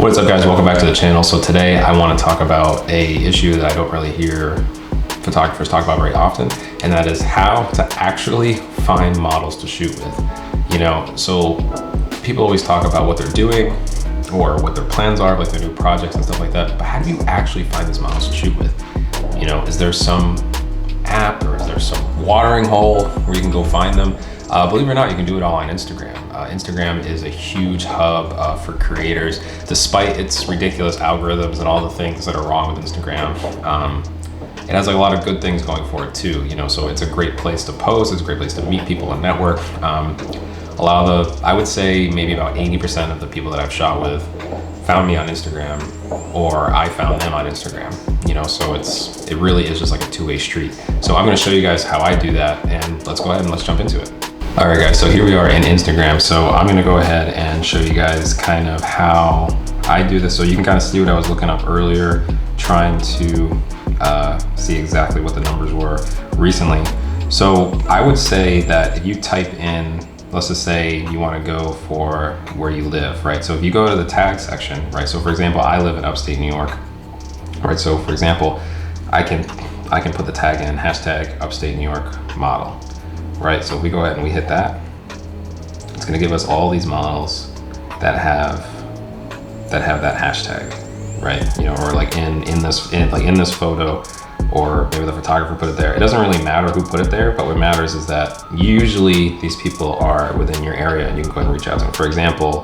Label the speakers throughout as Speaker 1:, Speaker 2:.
Speaker 1: What's up, guys? Welcome back to the channel. So today I want to talk about a issue that I don't really hear photographers talk about very often, and that is how to actually find models to shoot with. You know, so people always talk about what they're doing or what their plans are, like their new projects and stuff like that, but how do you actually find these models to shoot with? You know, is there some app or is there some watering hole where you can go find them? Believe it or not, you can do it all on Instagram. Instagram is a huge hub for creators, despite its ridiculous algorithms and all the things that are wrong with Instagram. It has like a lot of good things going for it too, you know, so it's a great place to post, it's a great place to meet people and network. I would say maybe about 80% of the people that I've shot with found me on Instagram, or I found them on Instagram, you know, so it really is just like a two-way street. So I'm gonna show you guys how I do that, and let's go ahead and let's jump into it. All right, guys, so here we are in Instagram. So I'm gonna go ahead and show you guys kind of how I do this. So you can kind of see what I was looking up earlier, trying to see exactly what the numbers were recently. So I would say that if you type in, let's just say you want to go for where you live, right? So if you go to the tag section, right? So for example, I live in upstate New York, right? So for example, I can put the tag in hashtag upstate New York model, right? So if we go ahead and we hit that, it's going to give us all these models that have that hashtag, right? You know, or like in this photo, or maybe the photographer put it there. It doesn't really matter who put it there, but what matters is that usually these people are within your area and you can go ahead and reach out to them. For example,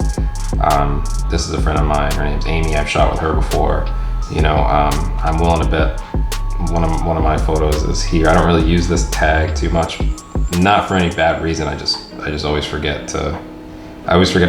Speaker 1: this is a friend of mine, her name's Amy. I've shot with her before. You know, I'm willing to bet one of my photos is here. I don't really use this tag too much, not for any bad reason. I just always forget to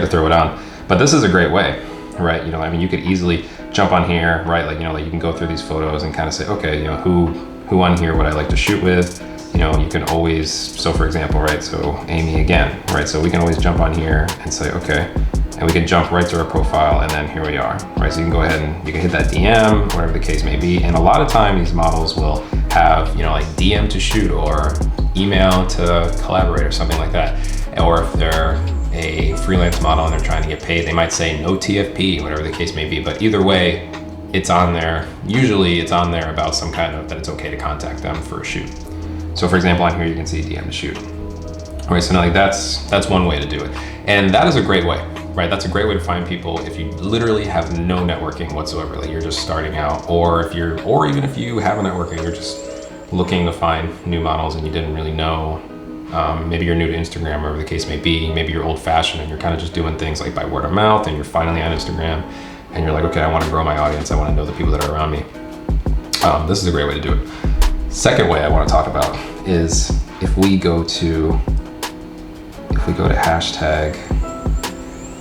Speaker 1: throw it on. But this is a great way, right? You know, I mean, you could easily jump on here, right? Like, you know, like you can go through these photos and kind of say, okay, you know, who on here would I like to shoot with? You know, you can always, so for example, right? So Amy again, right? So we can always jump on here and say, okay, and we can jump right to her profile, and then here we are, right? So you can go ahead and you can hit that DM, whatever the case may be. And a lot of time these models will have, you know, like DM to shoot or email to collaborate or something like that. Or if they're a freelance model and they're trying to get paid, they might say no TFP, whatever the case may be. But either way, it's on there. Usually it's on there about some kind of that it's okay to contact them for a shoot. So for example, on here you can see DM to shoot. All right, so now like that's one way to do it. And that is a great way, right? That's a great way to find people if you literally have no networking whatsoever, like you're just starting out, or even if you have a networking, you're just looking to find new models and you didn't really know. Maybe you're new to Instagram, whatever the case may be. Maybe you're old fashioned and you're kind of just doing things like by word of mouth, and you're finally on Instagram and you're like, okay, I want to grow my audience. I want to know the people that are around me. This is a great way to do it. Second way I want to talk about is if we go to hashtag.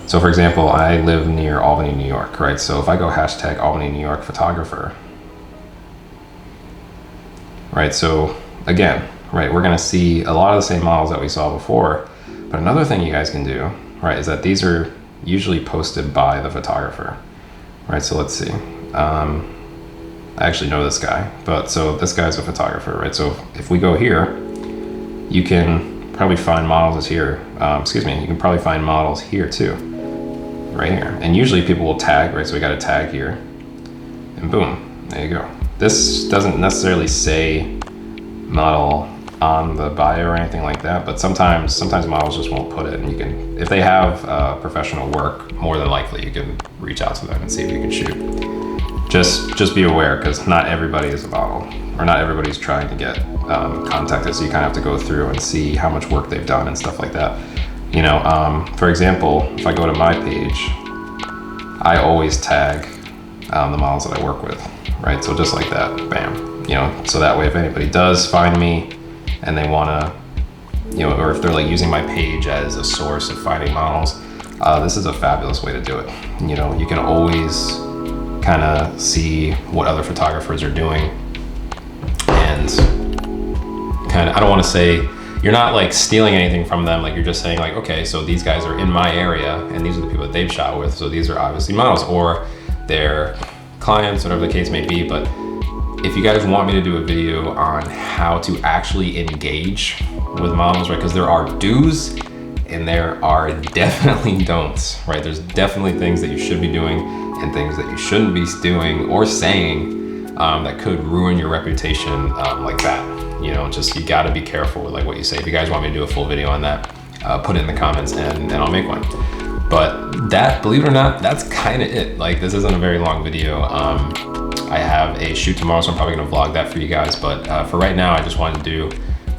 Speaker 1: So for example, I live near Albany, New York, right? So if I go hashtag Albany, New York photographer, right? So again, right, we're gonna see a lot of the same models that we saw before, but another thing you guys can do, right, is that these are usually posted by the photographer, right? So let's see, I actually know this guy, but so this guy's a photographer, right? So if we go here, you can probably find models here, you can probably find models here too, right here. And usually people will tag, right? So we got a tag here, and boom, there you go. This doesn't necessarily say model on the bio or anything like that, but sometimes models just won't put it, and you can, if they have professional work, more than likely you can reach out to them and see if you can shoot. Just be aware, because not everybody is a model, or not everybody's trying to get contacted, so you kind of have to go through and see how much work they've done and stuff like that. You know, for example, if I go to my page, I always tag the models that I work with, right? So just like that, bam. You know, so that way if anybody does find me and they want to, you know, or if they're like using my page as a source of finding models, this is a fabulous way to do it. You know, you can always kind of see what other photographers are doing, and kind of, I don't want to say, you're not like stealing anything from them, like you're just saying like, okay, so these guys are in my area and these are the people that they've shot with, so these are obviously models, or they're clients, whatever the case may be. But if you guys want me to do a video on how to actually engage with models, right, because there are do's and there are definitely don'ts, right? There's definitely things that you should be doing and things that you shouldn't be doing or saying that could ruin your reputation like that. You know, just you got to be careful with like what you say. If you guys want me to do a full video on that, put it in the comments and I'll make one. But that, believe it or not, that's kind of it. Like, this isn't a very long video. I have a shoot tomorrow, so I'm probably gonna vlog that for you guys. But for right now, I just wanted to do,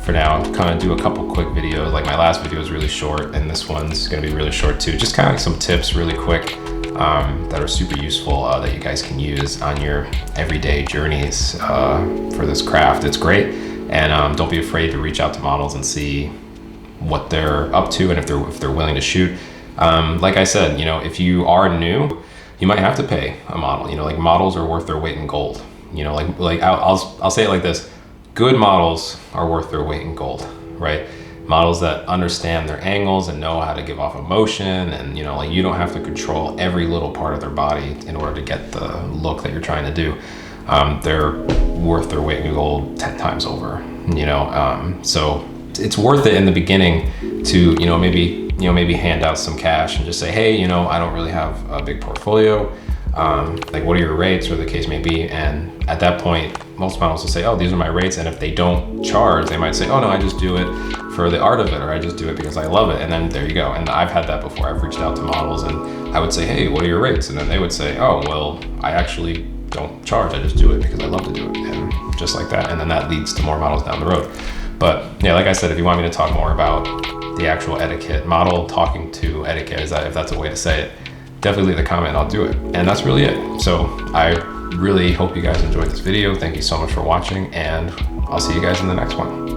Speaker 1: for now, kind of do a couple quick videos. Like my last video was really short, and this one's gonna be really short too. Just kind of like some tips really quick that are super useful that you guys can use on your everyday journeys for this craft. It's great. And don't be afraid to reach out to models and see what they're up to and if they're willing to shoot. Like I said, you know, if you are new, you might have to pay a model. You know, like models are worth their weight in gold. You know, like I'll say it like this: good models are worth their weight in gold, right? Models that understand their angles and know how to give off emotion, and you know, like you don't have to control every little part of their body in order to get the look that you're trying to do. They're worth their weight in gold 10 times over. You know, so it's worth it in the beginning to, you know, maybe hand out some cash and just say, hey, you know, I don't really have a big portfolio. Like, what are your rates, or the case may be? And at that point, most models will say, oh, these are my rates. And if they don't charge, they might say, oh no, I just do it for the art of it, or I just do it because I love it. And then there you go. And I've had that before. I've reached out to models and I would say, hey, what are your rates? And then they would say, oh, well, I actually don't charge. I just do it because I love to do it. And just like that. And then that leads to more models down the road. But yeah, like I said, if you want me to talk more about the actual etiquette, model talking to etiquette, if that's a way to say it, definitely leave a comment and I'll do it. And that's really it. So I really hope you guys enjoyed this video. Thank you so much for watching, and I'll see you guys in the next one.